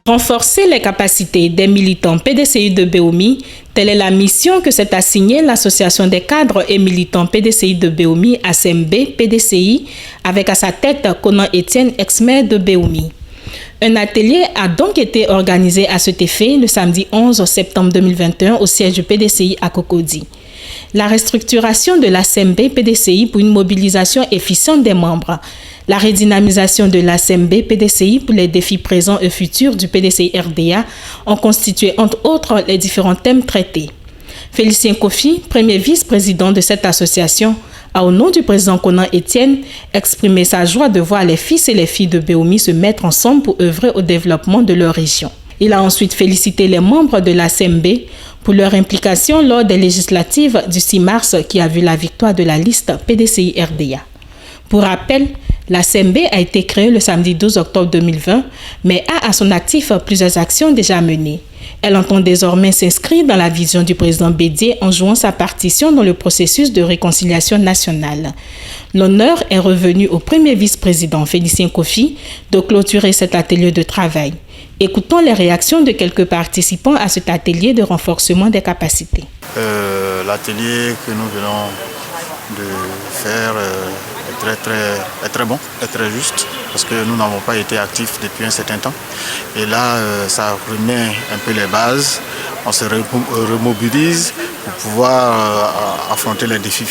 Renforcer les capacités des militants PDCI de Béomi, telle est la mission que s'est assignée l'Association des cadres et militants PDCI de Béomi, ASMB PDCI, avec à sa tête Conan Etienne, ex-maire de Béomi. Un atelier a donc été organisé à cet effet le samedi 11 septembre 2021 au siège du PDCI à Cocody. La restructuration de l'ASMB PDCI pour une mobilisation efficiente des membres, la redynamisation de l'ASMB PDCI pour les défis présents et futurs du PDCI RDA ont constitué entre autres les différents thèmes traités. Félicien Kofi, premier vice-président de cette association, a au nom du président Conan Etienne exprimé sa joie de voir les fils et les filles de Béomi se mettre ensemble pour œuvrer au développement de leur région. Il a ensuite félicité les membres de l'ASMB pour leur implication lors des législatives du 6 mars qui a vu la victoire de la liste PDCI RDA. Pour rappel, l'ASMB a été créée le samedi 12 octobre 2020, mais a à son actif plusieurs actions déjà menées. Elle entend désormais s'inscrire dans la vision du président Bédié en jouant sa partition dans le processus de réconciliation nationale. L'honneur est revenu au premier vice-président Félicien Kofi de clôturer cet atelier de travail. Écoutons les réactions de quelques participants à cet atelier de renforcement des capacités. L'atelier que nous venons de faire est très bon, est très juste, parce que nous n'avons pas été actifs depuis un certain temps. Et là, ça remet un peu les bases, on se remobilise pour pouvoir affronter les défis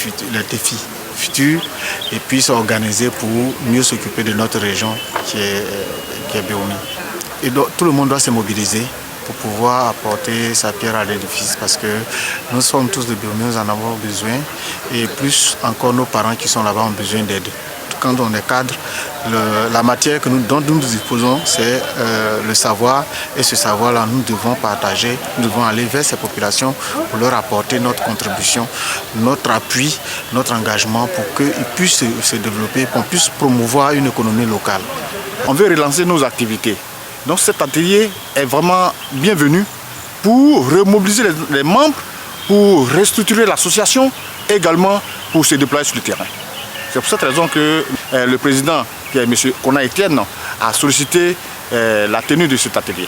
futurs et puis s'organiser pour mieux s'occuper de notre région qui est Béomi. Et donc, tout le monde doit se mobiliser pour pouvoir apporter sa pierre à l'édifice, parce que nous sommes tous de Béomi, nous en avons besoin, et plus encore nos parents qui sont là-bas ont besoin d'aide. Quand on est cadre, la matière dont nous disposons, c'est le savoir, et ce savoir-là, nous devons partager, nous devons aller vers ces populations pour leur apporter notre contribution, notre appui, notre engagement pour qu'ils puissent se développer, qu'on puisse promouvoir une économie locale. On veut relancer nos activités. Donc cet atelier est vraiment bienvenu pour remobiliser les membres, pour restructurer l'association, également pour se déployer sur le terrain. C'est pour cette raison que le président, qui est M. Conan Etienne, a sollicité la tenue de cet atelier.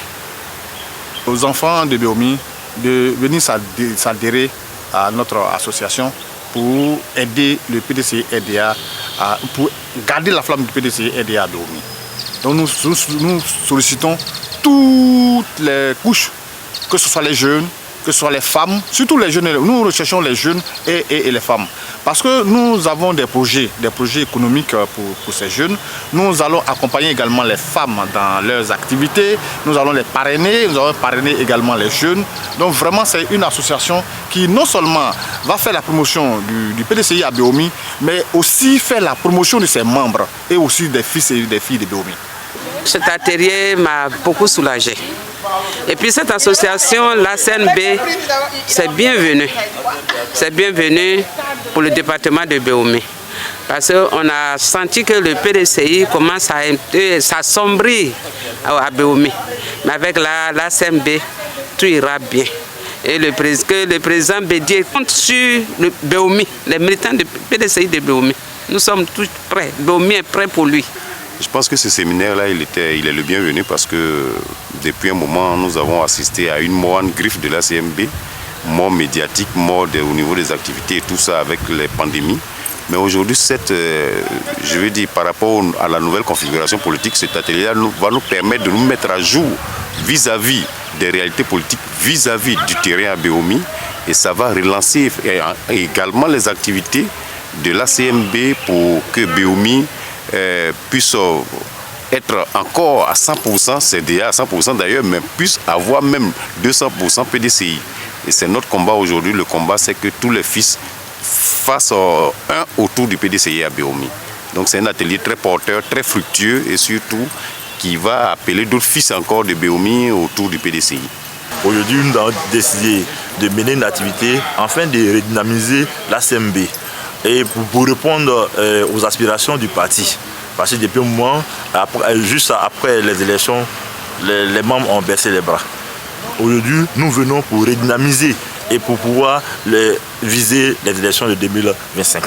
Aux enfants de Béomi de venir s'adhérer à notre association pour aider le PDCI RDA, pour garder la flamme du PDCI RDA à Béomi. Donc nous sollicitons toutes les couches, que ce soit les jeunes, que ce soit les femmes, surtout les jeunes. Nous recherchons les jeunes et les femmes. Parce que nous avons des projets économiques pour ces jeunes. Nous allons accompagner également les femmes dans leurs activités. Nous allons les parrainer, nous allons parrainer également les jeunes. Donc vraiment, c'est une association qui non seulement va faire la promotion du PDCI à Béomi, mais aussi faire la promotion de ses membres et aussi des fils et des filles de Béomi. Cet atelier m'a beaucoup soulagé. Et puis cette association, l'ASMB, c'est bienvenu. C'est bienvenu pour le département de Béomi. Parce qu'on a senti que le PDCI commence à s'assombrir à Béomi. Mais avec l'ASMB, tout ira bien. Et le président Bédié compte sur le Béomi, les militants du PDCI de Béomi. Nous sommes tous prêts. Béomi est prêt pour lui. Je pense que ce séminaire-là, il est le bienvenu parce que depuis un moment, nous avons assisté à une moindre griffe de l'ASMB, mort médiatique, mort au niveau des activités et tout ça avec les pandémies. Mais aujourd'hui, je veux dire, par rapport à la nouvelle configuration politique, cet atelier-là va nous permettre de nous mettre à jour vis-à-vis des réalités politiques, vis-à-vis du terrain à Béomi. Et ça va relancer également les activités de l'ASMB pour que Béomi puisse être encore à 100%, CDA à 100% d'ailleurs, mais puisse avoir même 200% PDCI. Et c'est notre combat aujourd'hui. Le combat, c'est que tous les fils fassent un autour du PDCI à Béomi. Donc c'est un atelier très porteur, très fructueux et surtout qui va appeler d'autres fils encore de Béomi autour du PDCI. Aujourd'hui, nous avons décidé de mener une activité afin de redynamiser l'ASMB et pour répondre aux aspirations du parti. Parce que depuis un moment, juste après les élections, les membres ont baissé les bras. Aujourd'hui, nous venons pour redynamiser et pour pouvoir viser les élections de 2025.